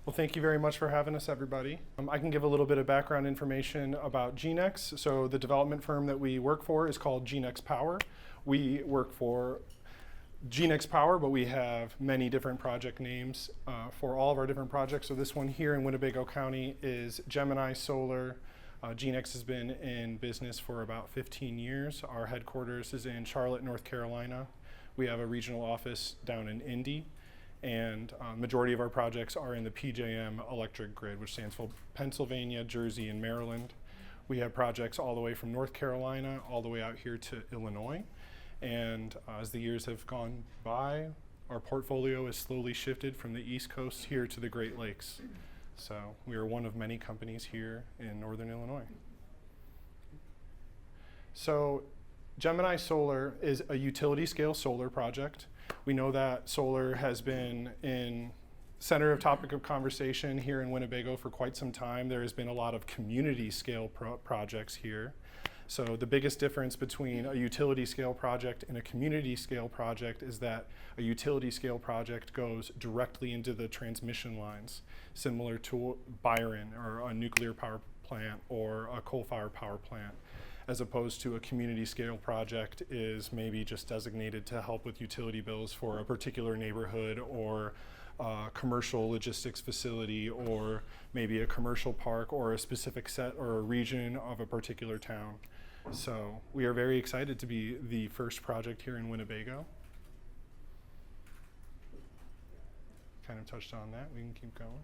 Well, thank you very much for having us, everybody. I can give a little bit of background information about GeneX. So the development firm that we work for is called GeneX Power. We work for GeneX Power, but we have many different project names for all of our different projects. So this one here in Winnebago County is Gemini Solar. GeneX has been in business for about 15 years. Our headquarters is in Charlotte, North Carolina. We have a regional office down in Indy. And majority of our projects are in the PJM electric grid, which stands for Pennsylvania, Jersey, and Maryland. We have projects all the way from North Carolina all the way out here to Illinois. And as the years have gone by, our portfolio has slowly shifted from the East Coast here to the Great Lakes. So we are one of many companies here in Northern Illinois. So Gemini Solar is a utility scale solar project. We know that solar has been in center of topic of conversation here in Winnebago for quite some time. There has been a lot of community scale projects here. So the biggest difference between a utility scale project and a community scale project is that a utility scale project goes directly into the transmission lines, similar to Byron or a nuclear power plant or a coal-fired power plant, as opposed to a community scale project is maybe just designated to help with utility bills for a particular neighborhood or a commercial logistics facility or maybe a commercial park or a specific set or a region of a particular town. So we are very excited to be the first project here in Winnebago. Kind of touched on that, we can keep going.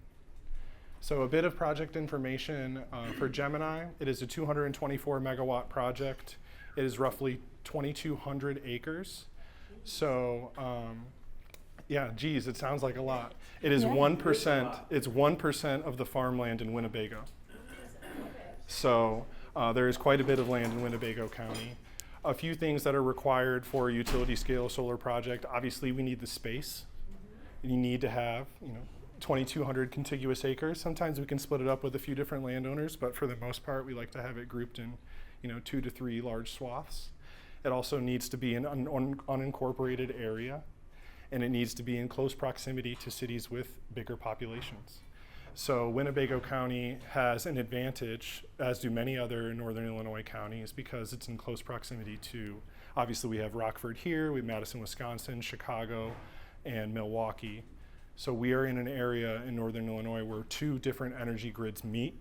So a bit of project information for Gemini. It is a 224 megawatt project. It is roughly 2,200 acres. So yeah, geez, it sounds like a lot. It is 1%, it's 1% of the farmland in Winnebago. So there is quite a bit of land in Winnebago County. A few things that are required for a utility scale solar project. Obviously we need the space. You need to have, 2,200 contiguous acres. Sometimes we can split it up with a few different landowners, but for the most part, we like to have it grouped in, 2 to 3 large swaths. It also needs to be an unincorporated area, and it needs to be in close proximity to cities with bigger populations. So Winnebago County has an advantage, as do many other Northern Illinois counties, because it's in close proximity to, obviously we have Rockford here, we have Madison, Wisconsin, Chicago, and Milwaukee. So we are in an area in Northern Illinois where 2 different energy grids meet.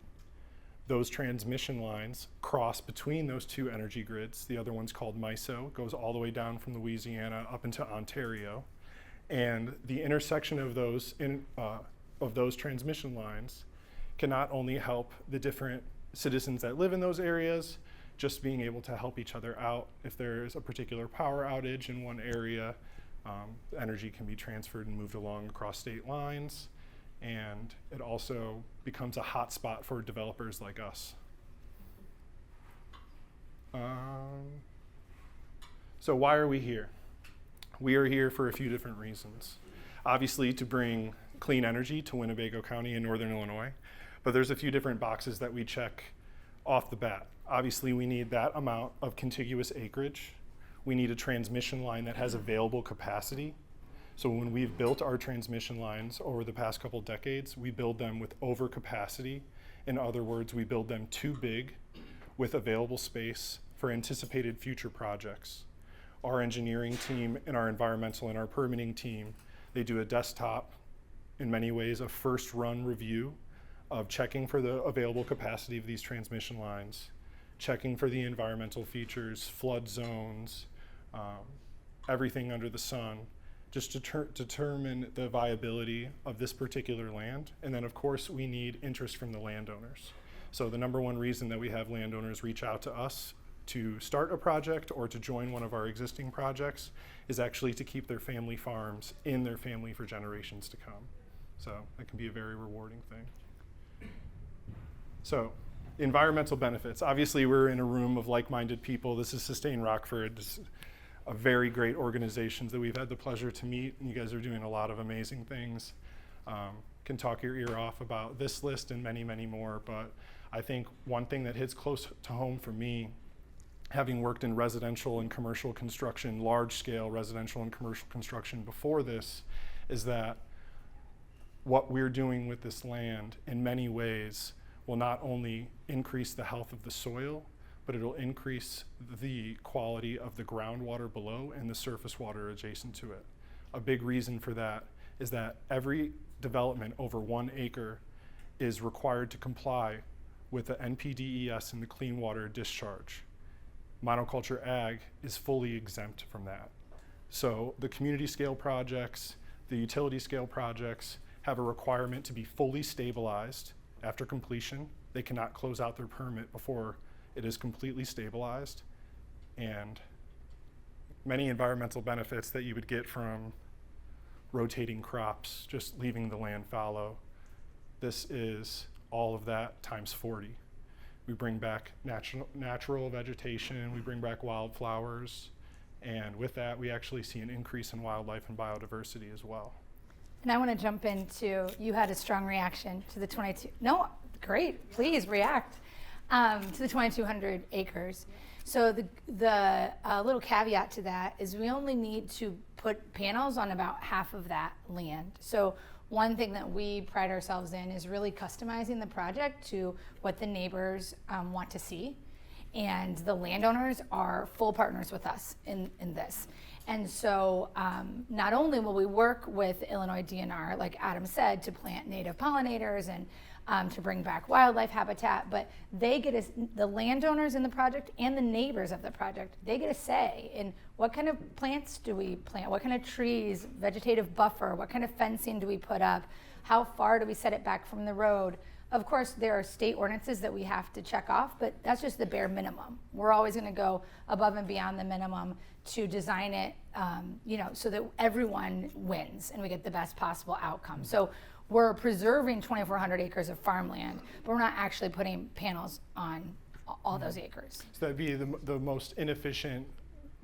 Those transmission lines cross between those 2 energy grids. The other one's called MISO, goes all the way down from Louisiana up into Ontario. And the intersection of those transmission lines can not only help the different citizens that live in those areas, just being able to help each other out. If there's a particular power outage in one area, energy can be transferred and moved along across state lines, and it also becomes a hot spot for developers like us. So why are we here? We are here for a few different reasons. Obviously to bring clean energy to Winnebago County in Northern Illinois, but there's a few different boxes that we check off the bat. Obviously we need that amount of contiguous acreage. We need a transmission line that has available capacity. So when we've built our transmission lines over the past couple decades, we build them with overcapacity. In other words, we build them too big with available space for anticipated future projects. Our engineering team and our environmental and our permitting team, they do a desktop, in many ways, a first run review of checking for the available capacity of these transmission lines, checking for the environmental features, flood zones, everything under the sun, just to determine the viability of this particular land. And then of course we need interest from the landowners. So the number one reason that we have landowners reach out to us to start a project or to join one of our existing projects is actually to keep their family farms in their family for generations to come. So that can be a very rewarding thing. So environmental benefits. Obviously we're in a room of like-minded people. This is Sustain Rockford. This is a very great organizations that we've had the pleasure to meet, and you guys are doing a lot of amazing things. Can talk your ear off about this list and many, many more, but I think one thing that hits close to home for me, having worked in residential and commercial construction, large scale residential and commercial construction before this, is that what we're doing with this land in many ways will not only increase the health of the soil, but it'll increase the quality of the groundwater below and the surface water adjacent to it. A big reason for that is that every development over 1 acre is required to comply with the NPDES and the clean water discharge. Monoculture ag is fully exempt from that. So the community scale projects, the utility scale projects have a requirement to be fully stabilized after completion. They cannot close out their permit before it is completely stabilized. And many environmental benefits that you would get from rotating crops, just leaving the land fallow. This is all of that times 40. We bring back natural vegetation, we bring back wildflowers, and with that, we actually see an increase in wildlife and biodiversity as well. And I want to jump into, you had a strong reaction to the 22, no, great, please react, to the 2,200 acres. So the little caveat to that is we only need to put panels on about half of that land. So one thing that we pride ourselves in is really customizing the project to what the neighbors want to see. And the landowners are full partners with us in this. And so not only will we work with Illinois DNR, like Adam said, to plant native pollinators and to bring back wildlife habitat, but they get the landowners in the project and the neighbors of the project, they get a say in what kind of plants do we plant, what kind of trees, vegetative buffer, what kind of fencing do we put up, how far do we set it back from the road. Of course, there are state ordinances that we have to check off, but that's just the bare minimum. We're always going to go above and beyond the minimum to design it, so that everyone wins and we get the best possible outcome. So we're preserving 2,400 acres of farmland, but we're not actually putting panels on all those acres. So that'd be the most inefficient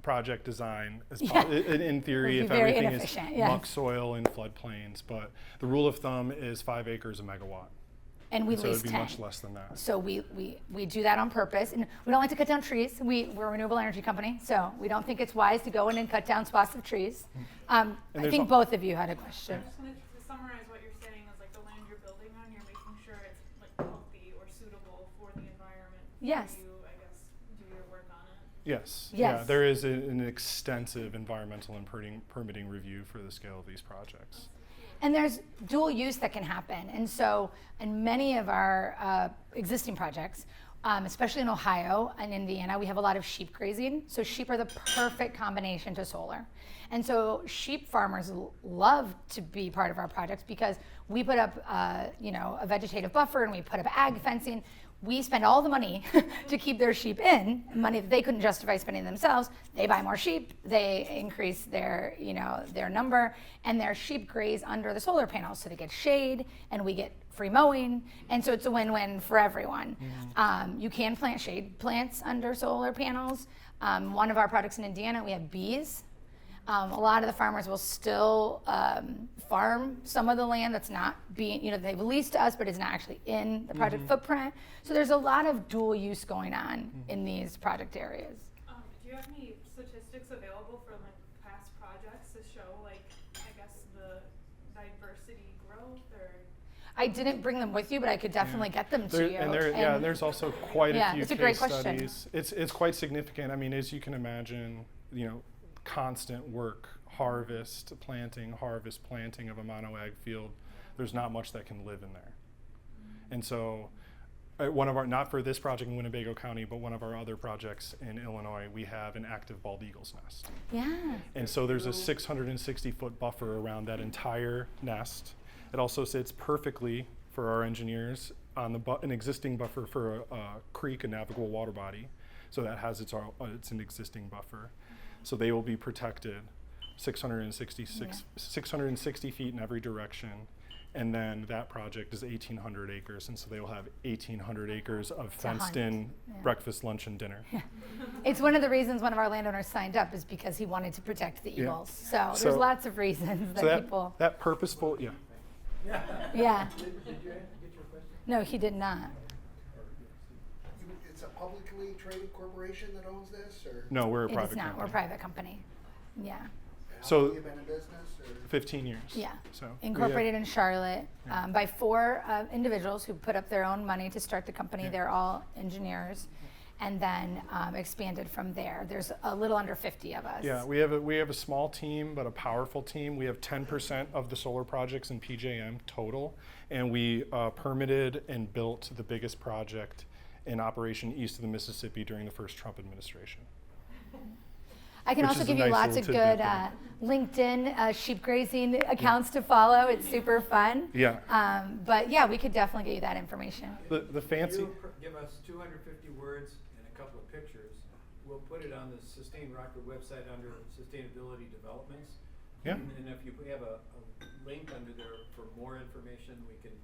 project design Yeah. in theory if very everything is inefficient, yes. muck soil and floodplains. But the rule of thumb is 5 acres a megawatt. And we So lease it'd be 10. much less than that. So we do that on purpose, and we don't like to cut down trees. We're a renewable energy company, so we don't think it's wise to go in and cut down swaths of trees. I think both of you had a question. I just wanted to summarize what you're saying is like the land you're building on, you're making sure it's like healthy or suitable for the environment. Yes. You, I guess, do your work on it. Yes. Yes. Yeah, there is an extensive environmental and permitting review for the scale of these projects. And there's dual use that can happen. And so in many of our existing projects, especially in Ohio and Indiana, we have a lot of sheep grazing. So sheep are the perfect combination to solar. And so sheep farmers love to be part of our projects because we put up a vegetative buffer and we put up ag fencing. We spend all the money to keep their sheep in, money that they couldn't justify spending themselves. They buy more sheep, they increase their number, and their sheep graze under the solar panels. So they get shade and we get free mowing. And so it's a win-win for everyone. Mm-hmm. You can plant shade plants under solar panels. One of our projects in Indiana, we have bees. A lot of the farmers will still farm some of the land that's not being, they've leased to us, but is not actually in the project footprint. So there's a lot of dual use going on in these project areas. Do you have any statistics available for like past projects to show like, I guess, the diversity growth or? I didn't bring them with you, but I could definitely get them to you. And there's also quite a few it's a great case question. studies. It's quite significant. I mean, as you can imagine, constant work, harvest, planting of a mono-ag field, there's not much that can live in there. And so not for this project in Winnebago County, but one of our other projects in Illinois, we have an active bald eagle's nest. Yeah. And so there's a 660-foot buffer around that entire nest. It also sits perfectly for our engineers on an existing buffer for a creek, a navigable water body. So that has it's an existing buffer. So they will be protected 660 feet in every direction. And then that project is 1,800 acres. And so they will have 1,800 acres of fenced in breakfast, lunch, and dinner. Yeah. It's one of the reasons one of our landowners signed up is because he wanted to protect the eagles. So there's lots of reasons that people. That purposeful, Yeah. Did you get your question? No, he did not. It's a publicly traded corporation that owns this, or? No, we're a It private is not. company. We're a private company. Yeah. So- How long have you been in business, or? 15 years. Yeah. So Incorporated in Charlotte Yeah. by 4 individuals who put up their own money to start the company. Yeah. They're all engineers, and then expanded from there. There's a little under 50 of us. Yeah, we have a small team, but a powerful team. We have 10% of the solar projects in PJM total, and we permitted and built the biggest project in operation east of the Mississippi during the first Trump administration. I can Which also is a give you nice lots of little good tidbit LinkedIn sheep grazing accounts to follow. It's super fun. Yeah. But yeah, we could definitely get you that information. The fancy. You give us 250 words and a couple of pictures. We'll put it on the Sustain Rockford website under Sustainability Developments. Yeah. And if you have a link under there for more information, we can,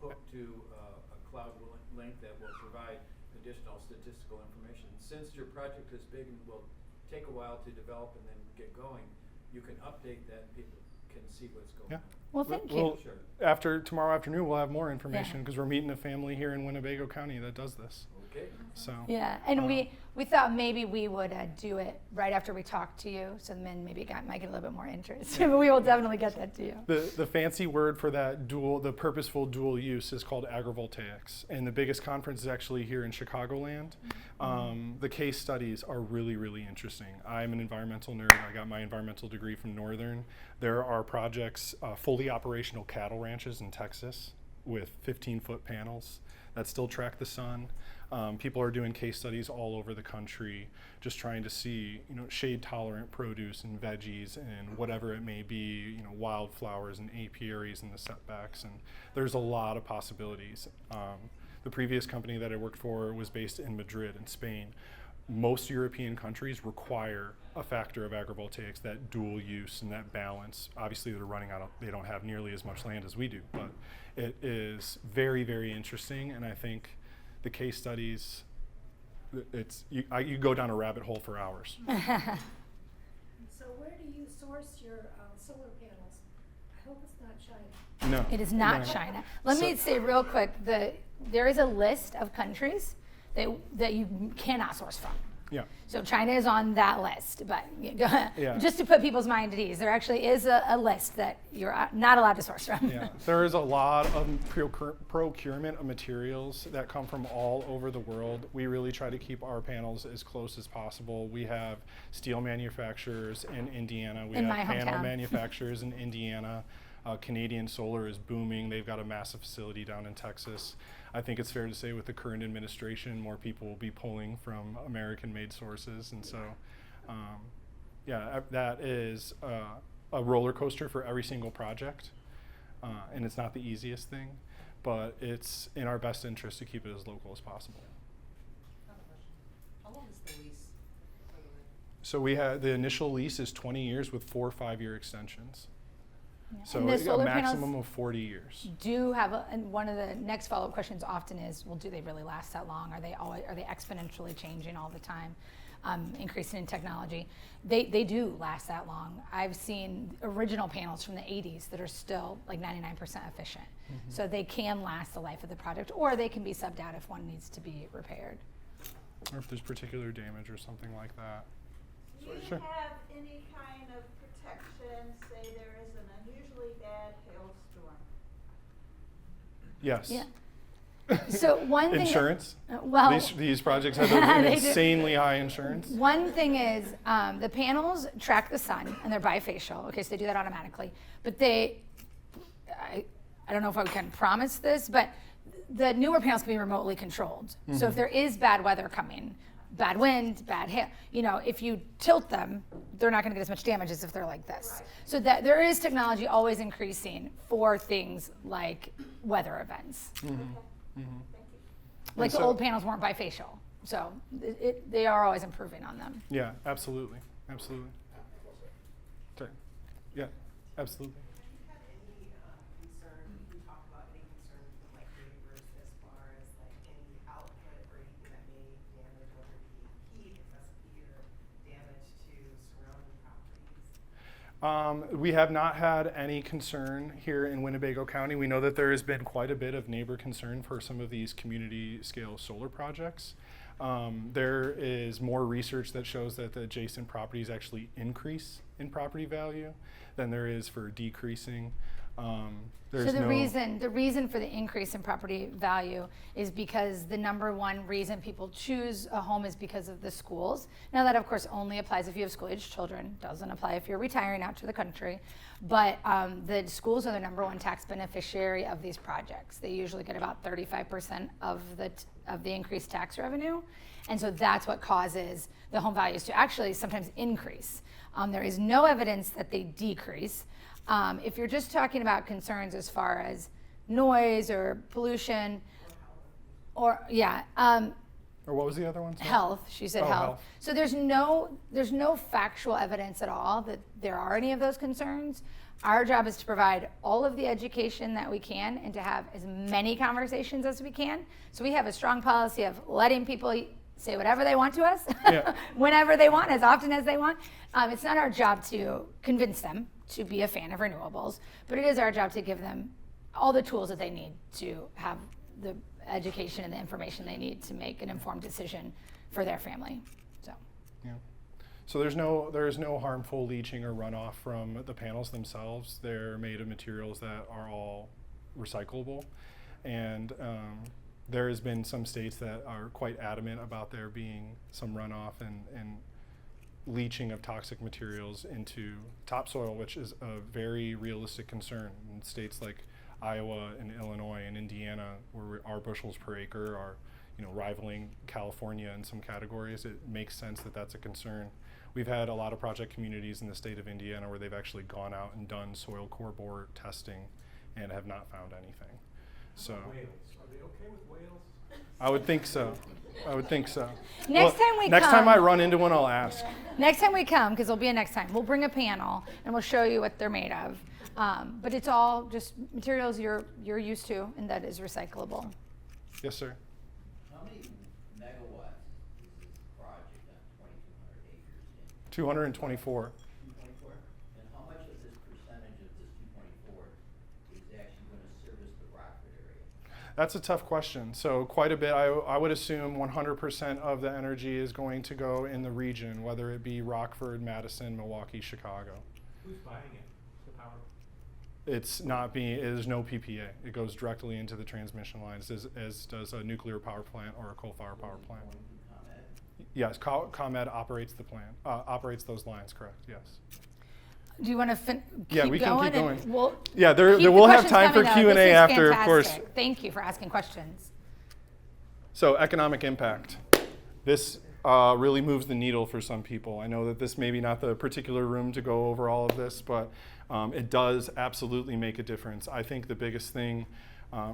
hook to a cloud link that will provide additional statistical information. Since your project is big and will take a while to develop and then get going, you can update that and people can see what's going Yeah. on. Well, thank you. Well, Sure. after tomorrow afternoon, we'll have more information because we're meeting a family here in Winnebago County that does this. Okay. So. Yeah, and we thought maybe we would do it right after we talked to you, so then maybe it might get a little bit more interest. But we will definitely get that to you. The fancy word for that the purposeful dual use is called agrivoltaics. And the biggest conference is actually here in Chicagoland. The case studies are really, really interesting. I'm an environmental nerd. I got my environmental degree from Northern. There are projects, fully operational cattle ranches in Texas with 15-foot panels that still track the sun. People are doing case studies all over the country, just trying to see, shade-tolerant produce and veggies and whatever it may be, wildflowers and apiaries and the setbacks. And there's a lot of possibilities. The previous company that I worked for was based in Madrid in Spain. Most European countries require a factor of agrivoltaics, that dual use and that balance. Obviously, they don't have nearly as much land as we do, but it is very, very interesting. And I think the case studies, you go down a rabbit hole for hours. So where do you source your solar panels? I hope it's not China. No. It is not no. China. Let me say real quick, there is a list of countries that you cannot source from. Yeah. So China is on that list, but Yeah. just to put people's mind at ease, there actually is a list that you're not allowed to source from. Yeah, there is a lot of procurement of materials that come from all over the world. We really try to keep our panels as close as possible. We have steel manufacturers in Indiana. We In have my panel hometown. manufacturers in Indiana. Canadian Solar is booming. They've got a massive facility down in Texas. I think it's fair to say with the current administration, more people will be pulling from American-made sources. And so, that is a roller coaster for every single project. And it's not the easiest thing, but it's in our best interest to keep it as local as possible. I have a question. How long is the lease for the land? So the initial lease is 20 years with 4 5-year extensions. Yeah. So And the a solar maximum panels of 40 years. do have and one of the next follow-up questions often is, well, do they really last that long? Are they exponentially changing all the time, increasing in technology? They do last that long. I've seen original panels from the 80s that are still like 99% efficient. So they can last the life of the project, or they can be subbed out if one needs to be repaired. Or if there's particular damage or something like that. Do you Sure. have any kind of protection, say there is an unusually bad hailstorm? Yes. Yeah. So one thing. Insurance? Well, These projects have an They do. insanely high insurance. one thing is the panels track the sun and they're bifacial. Okay, so they do that automatically. But I don't know if I can promise this, but the newer panels can be remotely controlled. So if there is bad weather coming, bad wind, bad hail, if you tilt them, they're not going to get as much damage as if they're like this. Right. So that there is technology always increasing for things like weather events. Thank you. Like the so- old panels weren't bifacial. So they are always improving on them. Yeah, absolutely. Absolutely. Sorry. Yeah, absolutely. Have you had any concern, we talked about any concern from like neighbors as far as like any output or anything that may damage, whether it be heat, excessive heat, or damage to surrounding properties? We have not had any concern here in Winnebago County. We know that there has been quite a bit of neighbor concern for some of these community scale solar projects. There is more research that shows that the adjacent properties actually increase in property value than there is for decreasing. So the reason for the increase in property value is because the number one reason people choose a home is because of the schools. Now that of course only applies if you have school-aged children, doesn't apply if you're retiring out to the country. But the schools are the number one tax beneficiary of these projects. They usually get about 35% of the increased tax revenue. And so that's what causes the home values to actually sometimes increase. There is no evidence that they decrease. If you're just talking about concerns as far as noise or pollution, or what was the other one? Sorry? health, she said health. So there's no factual evidence at all that there are any of those concerns. Our job is to provide all of the education that we can and to have as many conversations as we can. So we have a strong policy of letting people say whatever they want to us, whenever they want, as often as they want. It's not our job to convince them to be a fan of renewables, but it is our job to give them all the tools that they need to have the education and the information they need to make an informed decision for their family. So there is no harmful leaching or runoff from the panels themselves. They're made of materials that are all recyclable, and there has been some states that are quite adamant about there being some runoff and leaching of toxic materials into topsoil, which is a very realistic concern in states like Iowa and Illinois and Indiana, where our bushels per acre are, rivaling California in some categories. It makes sense that that's a concern. We've had a lot of project communities in the state of Indiana where they've actually gone out and done soil core bore testing and have not found anything. So Whales, are they okay with whales? I would think so. Next time next time I run into one, I'll ask. Next time we come, because there'll be a next time, we'll bring a panel and we'll show you what they're made of. But it's all just materials you're used to and that is recyclable. Yes, sir. How many megawatts is this project on 2,200 acres in? 224. 224? And how much of this percentage of this 224 is actually going to service the Rockford area? That's a tough question. So quite a bit. I would assume 100% of the energy is going to go in the region, whether it be Rockford, Madison, Milwaukee, Chicago. Who's buying it? The power? It's not being, there's no PPA. It goes directly into the transmission lines, as does a nuclear power plant or a coal-fired power plant. Going to ComEd? Yes, ComEd operates the plant, operates those lines, correct, yes. Do you want to Yeah, keep we can going? keep And going. we'll Yeah, keep the we'll have questions time for coming, though. Q&A This is after, of course. fantastic. Thank you for asking questions. So economic impact. This really moves the needle for some people. I know that this may be not the particular room to go over all of this, but it does absolutely make a difference. I think the biggest thing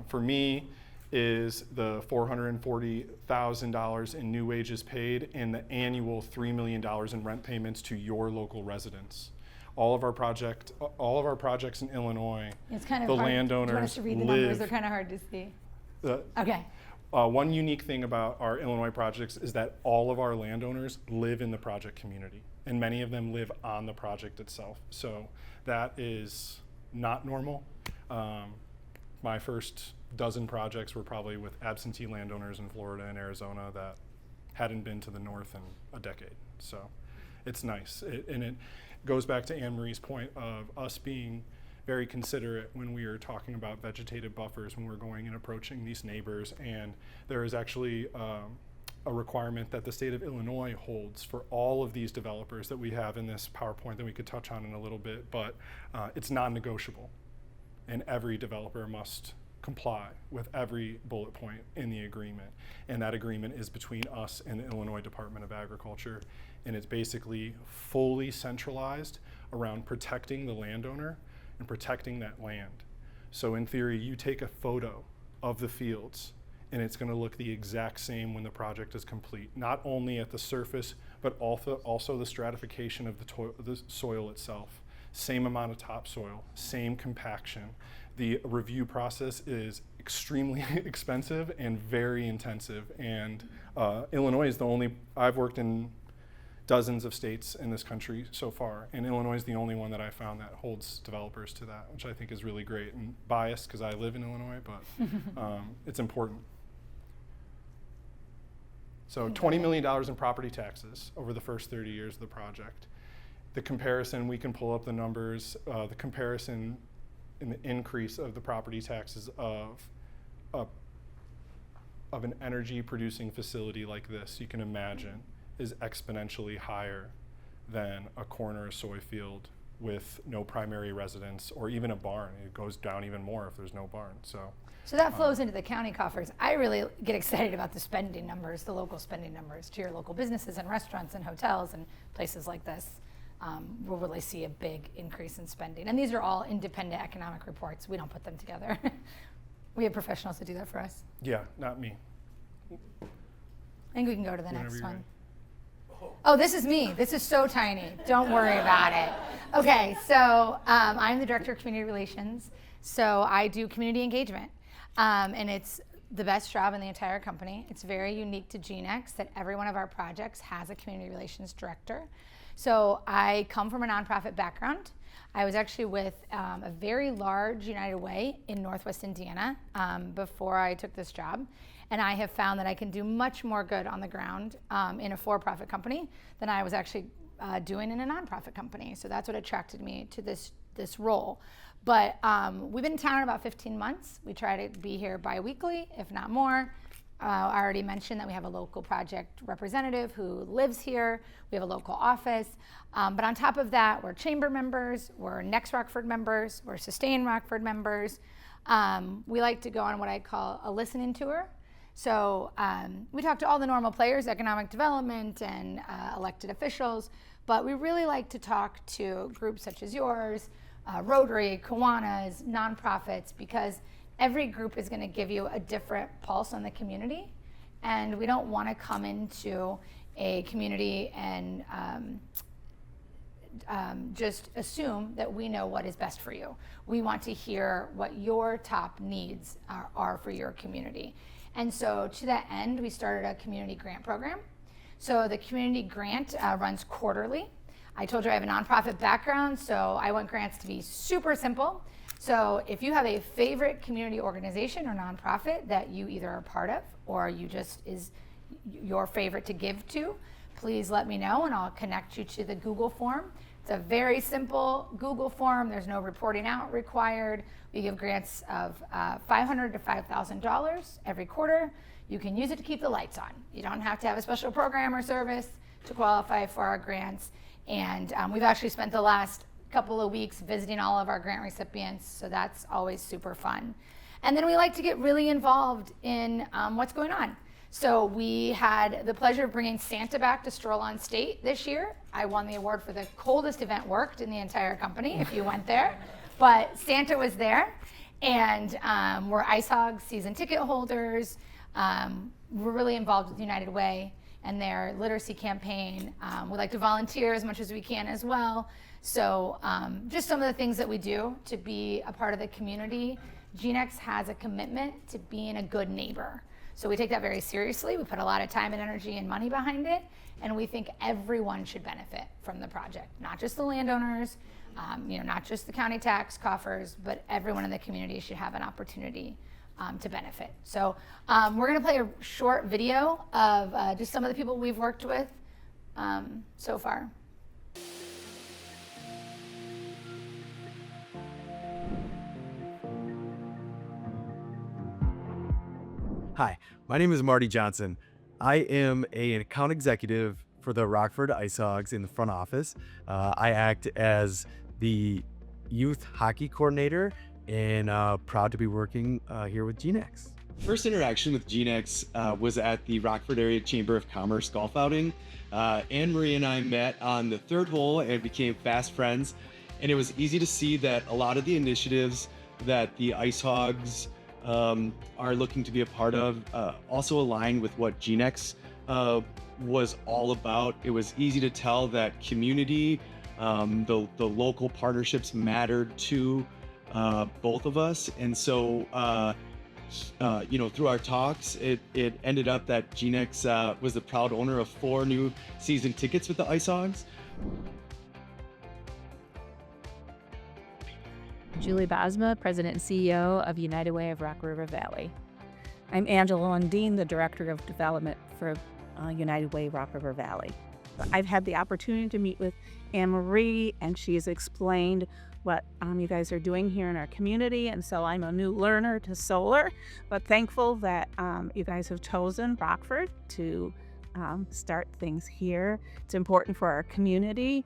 for me is the $440,000 in new wages paid and the annual $3 million in rent payments to your local residents. All of our projects in Illinois, It's kind of the hard. landowners Do you want us to read the numbers? They're kind of hard to see. Okay. One unique thing about our Illinois projects is that all of our landowners live in the project community, and many of them live on the project itself. So that is not normal. My first dozen projects were probably with absentee landowners in Florida and Arizona that hadn't been to the north in a decade. So it's nice. And it goes back to Anne Marie's point of us being very considerate when we are talking about vegetative buffers when we're going and approaching these neighbors. And there is actually a requirement that the state of Illinois holds for all of these developers that we have in this PowerPoint that we could touch on in a little bit, but it's non-negotiable. And every developer must comply with every bullet point in the agreement. And that agreement is between us and the Illinois Department of Agriculture. And it's basically fully centralized around protecting the landowner and protecting that land. So in theory, you take a photo of the fields and it's going to look the exact same when the project is complete, not only at the surface, but also the stratification of the soil itself. Same amount of topsoil, same compaction. The review process is extremely expensive and very intensive. And Illinois is the only, I've worked in dozens of states in this country so far, and Illinois is the only one that I found that holds developers to that, which I think is really great. And biased because I live in Illinois, but it's important. So $20 million in property taxes over the first 30 years of the project. The comparison, we can pull up the numbers, the comparison in the increase of the property taxes of an energy producing facility like this, you can imagine, is exponentially higher than a corner soy field with no primary residence or even a barn. It goes down even more if there's no barn. So that flows into the county coffers. I really get excited about the spending numbers, the local spending numbers to your local businesses and restaurants and hotels and places like this. We'll really see a big increase in spending. And these are all independent economic reports. We don't put them together. We have professionals to do that for us. yeah, not me. I think we can go to the Whenever next you're one. ready. Oh, this is me. This is so tiny. Don't worry about it. Okay, so I'm the Director of Community Relations. So I do community engagement. And it's the best job in the entire company. It's very unique to GeneX that every one of our projects has a community relations director. So I come from a nonprofit background. I was actually with a very large United Way in Northwest Indiana before I took this job. And I have found that I can do much more good on the ground in a for-profit company than I was actually doing in a nonprofit company. So that's what attracted me to this role. But we've been in town about 15 months. We try to be here bi-weekly, if not more. I already mentioned that we have a local project representative who lives here. We have a local office. But on top of that, we're chamber members, we're Next Rockford members, we're Sustain Rockford members. We like to go on what I call a listening tour. So we talk to all the normal players, economic development and elected officials, but we really like to talk to groups such as yours, Rotary, Kiwanis, nonprofits, because every group is going to give you a different pulse on the community, and we don't want to come into a community and just assume that we know what is best for you. We want to hear what your top needs are for your community. And so to that end, we started a community grant program. So the community grant runs quarterly. I told you I have a nonprofit background, so I want grants to be super simple. So if you have a favorite community organization or nonprofit that you either are part of or you just is your favorite to give to, please let me know and I'll connect you to the Google form. It's a very simple Google form. There's no reporting out required. We give grants of $500 to $5,000 every quarter. You can use it to keep the lights on. You don't have to have a special program or service to qualify for our grants. And we've actually spent the last couple of weeks visiting all of our grant recipients, so that's always super fun. And then we like to get really involved in what's going on. So we had the pleasure of bringing Santa back to Stroll on State this year. I won the award for the coldest event worked in the entire company, if you went there. But Santa was there, and we're Ice Hogs season ticket holders. We're really involved with United Way and their literacy campaign. We like to volunteer as much as we can as well. So just some of the things that we do to be a part of the community. GeneX has a commitment to being a good neighbor. So we take that very seriously. We put a lot of time and energy and money behind it, and we think everyone should benefit from the project, not just the landowners, not just the county tax coffers, but everyone in the community should have an opportunity to benefit. So we're gonna play a short video of just some of the people we've worked with so far. Hi, my name is Marty Johnson. I am an account executive for the Rockford Ice Hogs in the front office. I act as the youth hockey coordinator and proud to be working here with GeneX. First interaction with GeneX was at the Rockford Area Chamber of Commerce golf outing. Anne Marie and I met on the third hole and became fast friends. And it was easy to see that a lot of the initiatives that the Ice Hogs are looking to be a part of also align with what GeneX was all about. It was easy to tell that community, the local partnerships mattered to both of us. And so, through our talks, it ended up that GeneX was the proud owner of 4 new season tickets with the Ice Hogs. Julie Bosma, President and CEO of United Way of Rock River Valley. I'm Angela Lundeen, the Director of Development for United Way Rock River Valley. I've had the opportunity to meet with Anne Marie, and she has explained what you guys are doing here in our community, and so I'm a new learner to solar, but thankful that you guys have chosen Rockford to start things here. It's important for our community,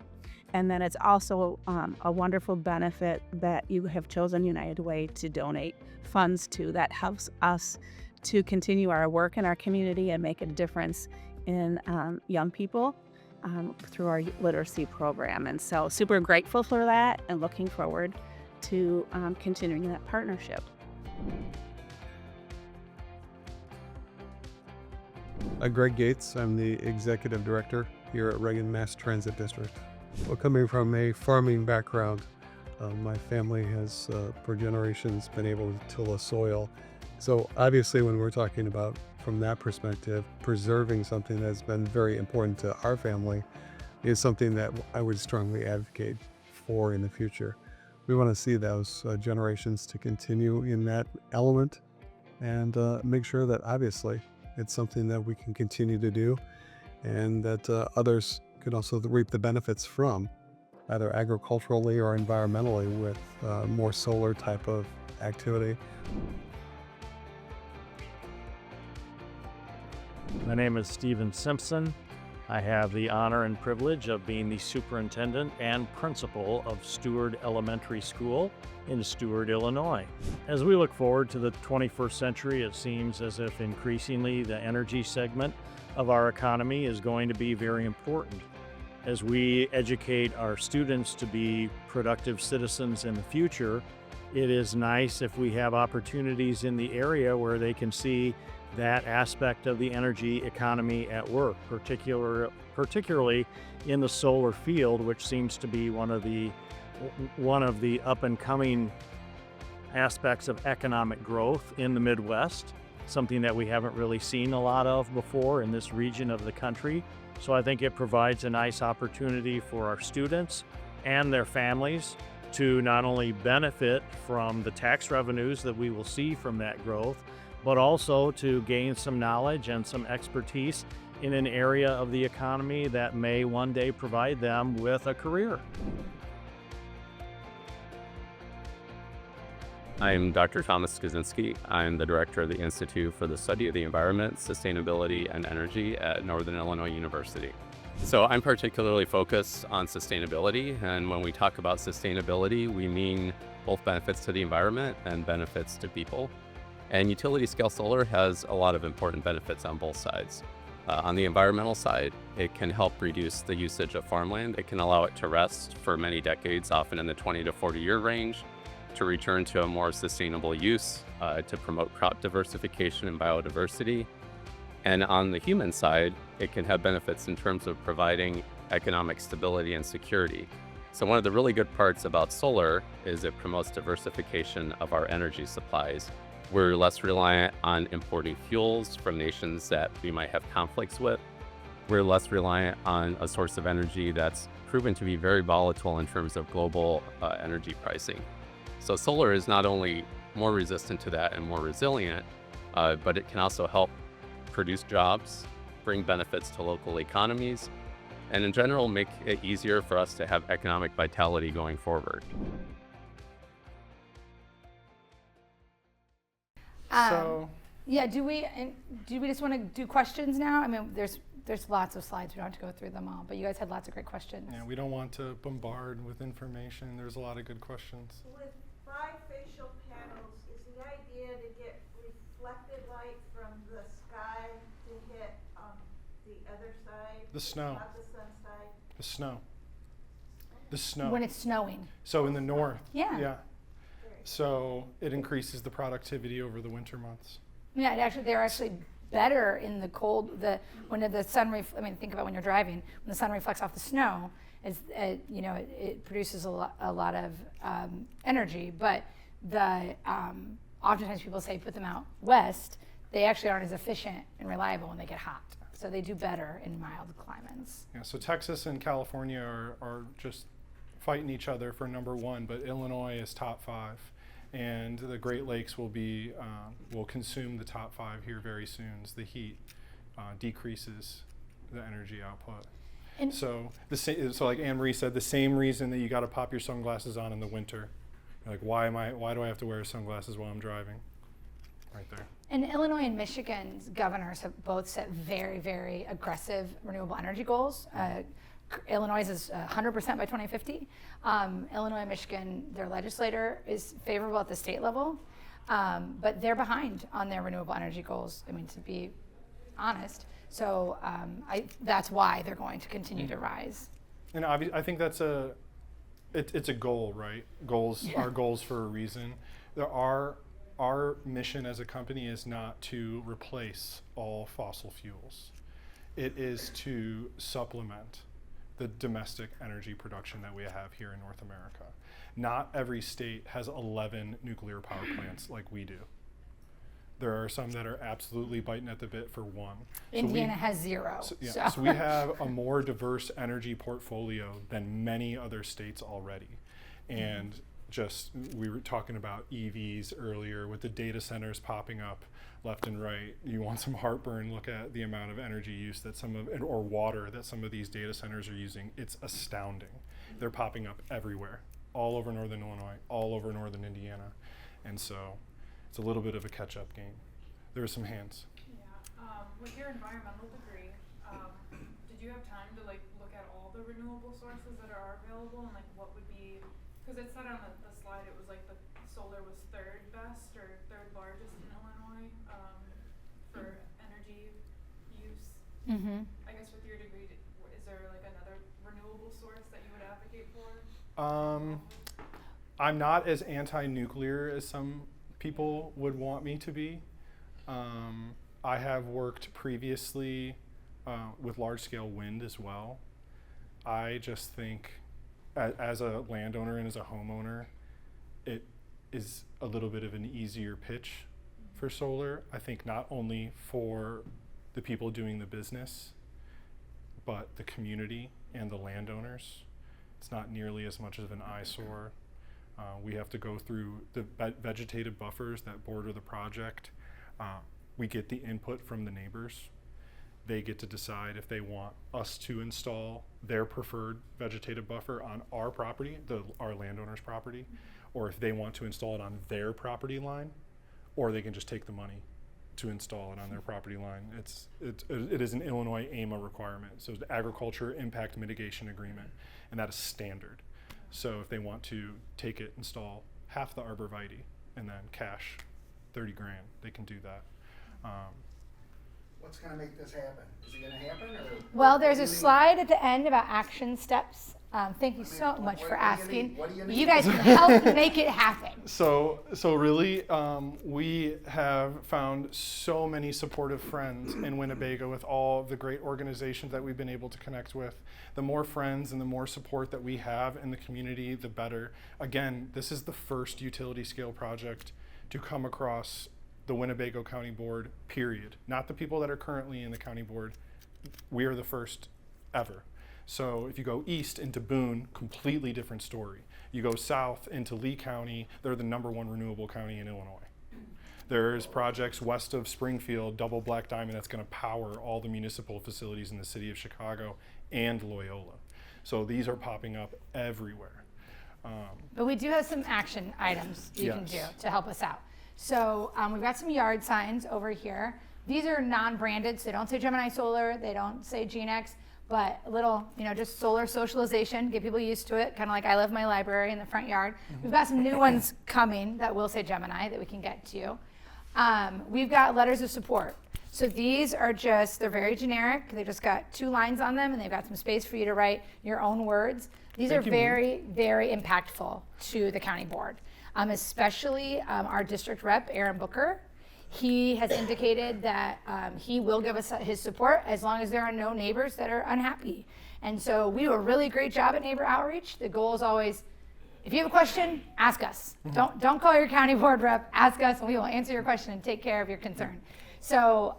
and then it's also a wonderful benefit that you have chosen United Way to donate funds to. That helps us to continue our work in our community and make a difference in young people through our literacy program. And so super grateful for that and looking forward to continuing that partnership. Greg Gates, I'm the Executive Director here at Reagan Mass Transit District. Well, coming from a farming background, my family has for generations been able to till the soil. So obviously when we're talking about from that perspective, preserving something that's been very important to our family is something that I would strongly advocate for in the future. We want to see those generations to continue in that element and make sure that obviously it's something that we can continue to do and that others could also reap the benefits from, either agriculturally or environmentally, with more solar type of activity. My name is Stephen Simpson. I have the honor and privilege of being the superintendent and principal of Stewart Elementary School in Stewart, Illinois. As we look forward to the 21st century, it seems as if increasingly the energy segment of our economy is going to be very important. As we educate our students to be productive citizens in the future, it is nice if we have opportunities in the area where they can see that aspect of the energy economy at work, particularly in the solar field, which seems to be one of the up and coming aspects of economic growth in the Midwest, something that we haven't really seen a lot of before in this region of the country. So I think it provides a nice opportunity for our students and their families to not only benefit from the tax revenues that we will see from that growth, but also to gain some knowledge and some expertise in an area of the economy that may one day provide them with a career. I'm Dr. Thomas Kaczynski. I'm the director of the Institute for the Study of the Environment, Sustainability, and Energy at Northern Illinois University. So I'm particularly focused on sustainability, and when we talk about sustainability, we mean both benefits to the environment and benefits to people. And utility scale solar has a lot of important benefits on both sides. On the environmental side, it can help reduce the usage of farmland. It can allow it to rest for many decades, often in the 20 to 40 year range, to return to a more sustainable use, to promote crop diversification and biodiversity. And on the human side, it can have benefits in terms of providing economic stability and security. So one of the really good parts about solar is it promotes diversification of our energy supplies. We're less reliant on importing fuels from nations that we might have conflicts with. We're less reliant on a source of energy that's proven to be very volatile in terms of global energy pricing. So solar is not only more resistant to that and more resilient, but it can also help produce jobs, bring benefits to local economies, and in general make it easier for us to have economic vitality going forward. Yeah, do we just want to do questions now? I mean, there's lots of slides. We don't have to go through them all, but you guys had lots of great questions. Yeah, we don't want to bombard with information. There's a lot of good questions. With bifacial panels, is the idea to get reflected light from the sky to hit the other side? The snow. Not the sun side? The snow. The snow. When it's snowing. So in the north. Yeah. Yeah. So it increases the productivity over the winter months. Yeah, they're actually better in the cold. When the sun, think about when you're driving. When the sun reflects off the snow, it produces a lot of energy. But oftentimes people say put them out west. They actually aren't as efficient and reliable when they get hot. So they do better in mild climates. Yeah. So Texas and California are just fighting each other for number one, but Illinois is top 5. And the Great Lakes will consume the top 5 here very soon as the heat decreases the energy output. And- So so like Anne Marie said, the same reason that you got to pop your sunglasses on in the winter. You're like, why do I have to wear sunglasses while I'm driving? Right there. And Illinois and Michigan's governors have both set very, very aggressive renewable energy goals. Illinois is 100% by 2050. Illinois and Michigan, their legislator is favorable at the state level, but they're behind on their renewable energy goals, I mean, to be honest. So that's why they're going to continue to rise. And I think that's it's a goal, right? Goals are goals for a reason. Our mission as a company is not to replace all fossil fuels. It is to supplement the domestic energy production that we have here in North America. Not every state has 11 nuclear power plants like we do. There are some that are absolutely biting at the bit for one. Indiana has 0. So we have a more diverse energy portfolio than many other states already. And just, we were talking about EVs earlier with the data centers popping up left and right. You want some heartburn, look at the amount of energy use that or water that some of these data centers are using. It's astounding. They're popping up everywhere, all over northern Illinois, all over northern Indiana. And so it's a little bit of a catch-up game. There are some hands. Yeah, with your environmental degree, did you have time to like look at all the renewable sources that are available and like what would be, because it said on the slide it was like the solar was 3rd best or 3rd largest in Illinois for energy use. Mm-hmm. I guess with your degree, is there like another renewable source that you would advocate for? I'm not as anti-nuclear as some people would want me to be. I have worked previously with large-scale wind as well. I just think as a landowner and as a homeowner, it is a little bit of an easier pitch for solar. I think not only for the people doing the business, but the community and the landowners. It's not nearly as much of an eyesore. We have to go through the vegetative buffers that border the project. We get the input from the neighbors. They get to decide if they want us to install their preferred vegetative buffer on our property, our landowner's property, or if they want to install it on their property line, or they can just take the money to install it on their property line. It is an Illinois AMA requirement, so the Agriculture Impact Mitigation Agreement, and that is standard. So if they want to take it, install half the arborvitae, and then cash 30 grand, they can do that. What's going to make this happen? Is it going to happen? Or Well, there's a slide at the end about action steps. Thank you so much for asking. What do you need? You guys can help make it happen. So really, we have found so many supportive friends in Winnebago with all the great organizations that we've been able to connect with. The more friends and the more support that we have in the community, the better. Again, this is the first utility scale project to come across the Winnebago County Board, period. Not the people that are currently in the county board. We are the first ever. So if you go east into Boone, completely different story. You go south into Lee County, they're the #1 renewable county in Illinois. There's projects west of Springfield, double black diamond, that's gonna power all the municipal facilities in the city of Chicago and Loyola. So these are popping up everywhere. But we do have some action items you can do Yes. to help us out. So we've got some yard signs over here. These are non-branded, so they don't say Gemini Solar, they don't say GeneX, but a little, just solar socialization, get people used to it, kind of like I love my library in the front yard. We've got some new ones coming that will say Gemini that we can get to. We've got letters of support. So these are they're very generic. They just got 2 lines on them and they've got some space for you to write your own words. These are very, very impactful to the county board, especially our district rep, Aaron Booker. He has indicated that he will give us his support as long as there are no neighbors that are unhappy. And so we do a really great job at neighbor outreach. The goal is always, if you have a question, ask us. Don't call your county board rep, ask us, and we will answer your question and take care of your concern. So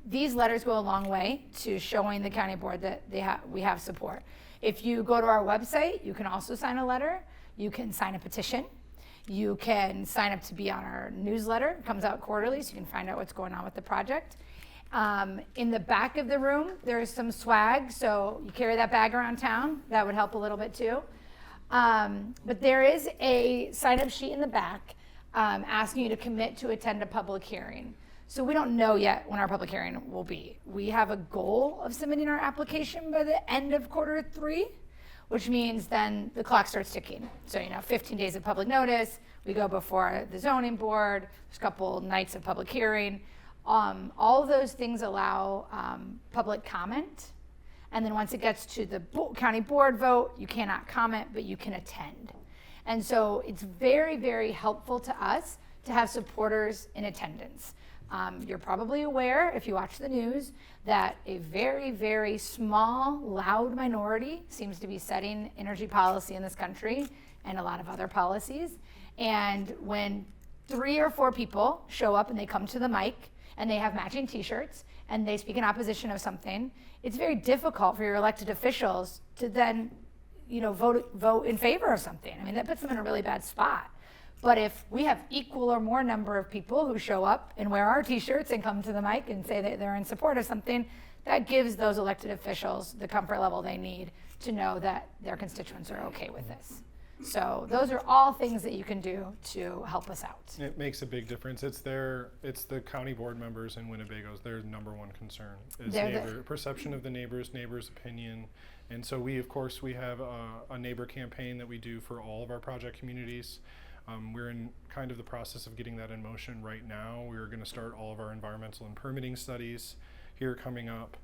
these letters go a long way to showing the county board that we have support. If you go to our website, you can also sign a letter. You can sign a petition. You can sign up to be on our newsletter. It comes out quarterly, so you can find out what's going on with the project. In the back of the room, there's some swag, so you carry that bag around town. That would help a little bit too. But there is a sign-up sheet in the back asking you to commit to attend a public hearing. So we don't know yet when our public hearing will be. We have a goal of submitting our application by the end of Q3, which means then the clock starts ticking. So 15 days of public notice, we go before the zoning board, there's a couple nights of public hearing. All of those things allow public comment. And then once it gets to the county board vote, you cannot comment, but you can attend. And so it's very, very helpful to us to have supporters in attendance. You're probably aware, if you watch the news, that a very, very small, loud minority seems to be setting energy policy in this country and a lot of other policies. And when 3 or 4 people show up and they come to the mic and they have matching t-shirts and they speak in opposition of something, it's very difficult for your elected officials to then vote in favor of something. I mean, that puts them in a really bad spot. But if we have equal or more number of people who show up and wear our t-shirts and come to the mic and say that they're in support of something, that gives those elected officials the comfort level they need to know that their constituents are okay with this. So those are all things that you can do to help us out. It makes a big difference. It's the county board members in Winnebago's, their number one concern is perception of the neighbors' opinion. And so we have a neighbor campaign that we do for all of our project communities. We're in kind of the process of getting that in motion right now. We're going to start all of our environmental and permitting studies here coming up,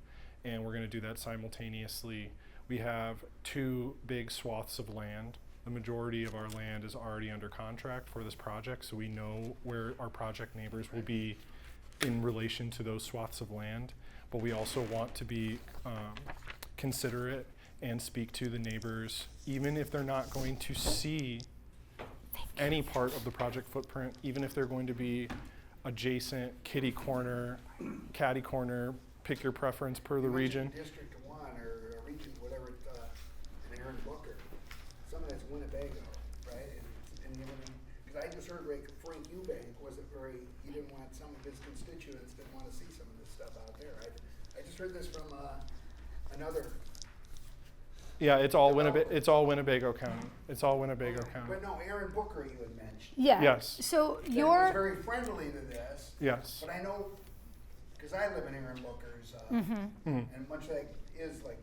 and we're going to do that simultaneously. We have 2 big swaths of land. The majority of our land is already under contract for this project, so we know where our project neighbors will be in relation to those swaths of land. But we also want to be considerate and speak to the neighbors, even if they're not going to see any part of the project footprint, even if they're going to be adjacent, kitty corner, catty corner, pick your preference per the region. District 1 or region, whatever, in Aaron Booker, some of that's Winnebago, right? And because I just heard Frank Eubank he didn't want some of his constituents didn't want to see some of this stuff out there. I just heard this from another. Yeah, it's all Winnebago County. It's all Winnebago County. But no, Aaron Booker you had mentioned. Yeah. Yes. So He was very friendly to this. Yes. But I know, because I live in Aaron Booker's, and much like is like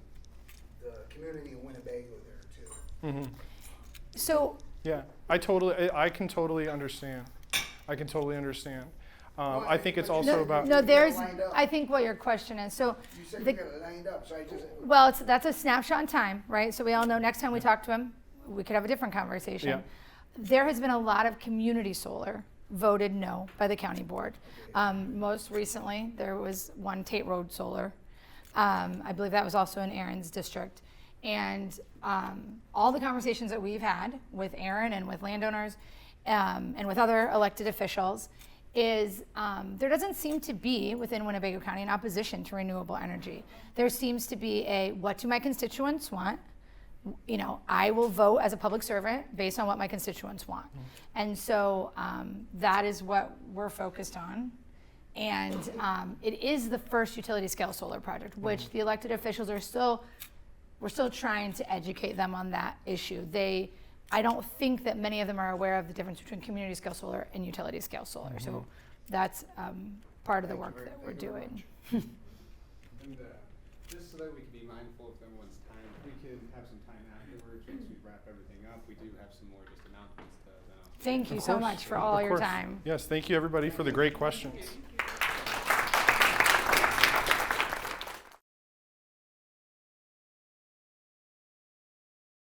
the community of Winnebago there too. So. Yeah, I can totally understand. I think it's also about. No, I think what your question is. So you said you got it lined up, so I just. Well, that's a snapshot in time, right? So we all know next time we talk to him, we could have a different conversation. Yeah. There has been a lot of community solar voted no by the county board. Most recently, there was one Tate Road Solar. I believe that was also in Aaron's district. And all the conversations that we've had with Aaron and with landowners and with other elected officials is there doesn't seem to be within Winnebago County an opposition to renewable energy. There seems to be what do my constituents want? I will vote as a public servant based on what my constituents want. And so that is what we're focused on. And it is the first utility scale solar project, which the elected officials we're still trying to educate them on that issue. I don't think that many of them are aware of the difference between community scale solar and utility scale solar. So that's part of the work that we're doing. And just so that we can be mindful of everyone's time, if we can have some time afterwards once we wrap everything up, we do have some more just announcements to announce. Thank you so much for all your time. Yes, thank you everybody for the great questions.